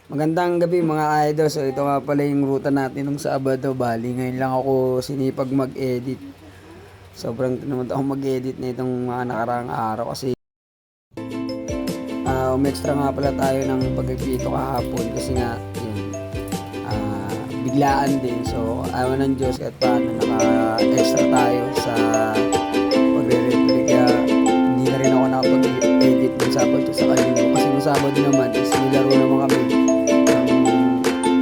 Magandang gabi mga idol. So ito nga pala yung ruta natin nung Sabado. Bali ngayon lang ako sinipag mag-edit. Sobrang naman ako mag-edit na itong mga nakaraang araw kasi umextra nga pala tayo ng pagpipito kahapon kasi nga yun, biglaan din. So awan ng Diyos at paano naka-extra tayo sa pagre-replay kaya hindi na rin ako nakapag-edit ng Sabado sa Kalinggo kasi nung Sabado naman is nilaro naman kami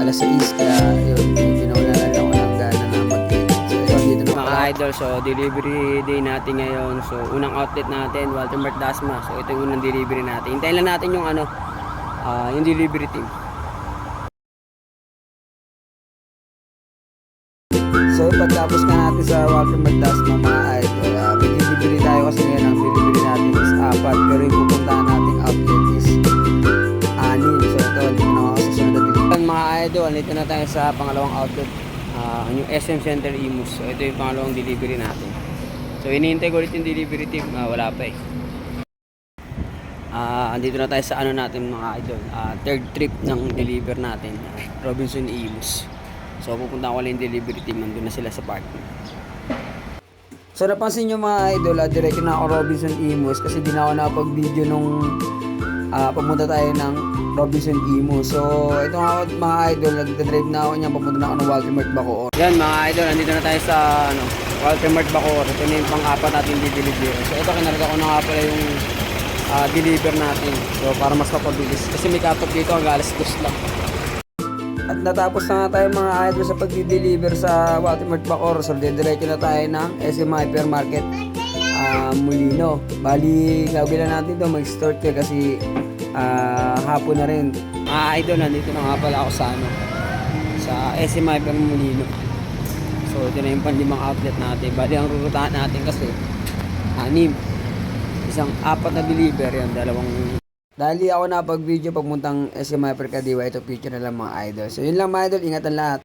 alas 6 kaya yun pinaulanan ako ng gana na mag-edit. So ito dito na Mga idol, so delivery day natin ngayon. So unang outlet natin, Walter Mart Dasma. So ito yung unang delivery natin. Hintayin lang natin yung yung delivery team. So pagtapos ka natin sa Walter Magdas mga idol, delivery tayo kasi ngayon ang delivery natin is 4 pero yung pupuntahan nating outlet is 6. So ito, hindi na ako susunod na delivery. Mga idol, nandito na tayo sa pangalawang outlet, yung SM Center Imus. So ito yung pangalawang delivery natin. So hinihintay ko ulit yung delivery team, wala pa eh. Andito na tayo sa ano natin mga idol, third trip ng deliver natin, Robinson Imus. So pupunta ko lang yung delivery team, nandun na sila sa parking. So napansin nyo mga idol, diretso na ako Robinson Imus kasi di na ako nakapag-video nung pumunta tayo ng Robinson Imus. So ito nga mga idol, nagdadrive na ako niyan, papunta na ako ng Walter Mart Bacoor. Yan mga idol, nandito na tayo sa Walter Mart Bacoor. Ito na yung pang-apat natin di-deliver. So ito kinarga ko na nga pala yung deliver natin. So para mas mapabilis. Kasi may cut-off dito hanggang alas 2 lang. At natapos na nga tayo mga idol sa pag-deliver sa Walter Mart Bacoor. So diretso na tayo ng SM Hypermarket Molino. Bali, lagi lang natin ito mag-start kasi hapon na rin. Mga idol, nandito na nga pala ako sa SM Hyper Molino. So ito na yung panlimang outlet natin. Bali ang rurutahan natin kasi 6. Isang 4 na deliver yan, dalawang. Dali ako na pag-video pagmuntang SM Hyper Kadiwa, ito picture na lang mga idol. So yun lang mga idol, ingatan lahat.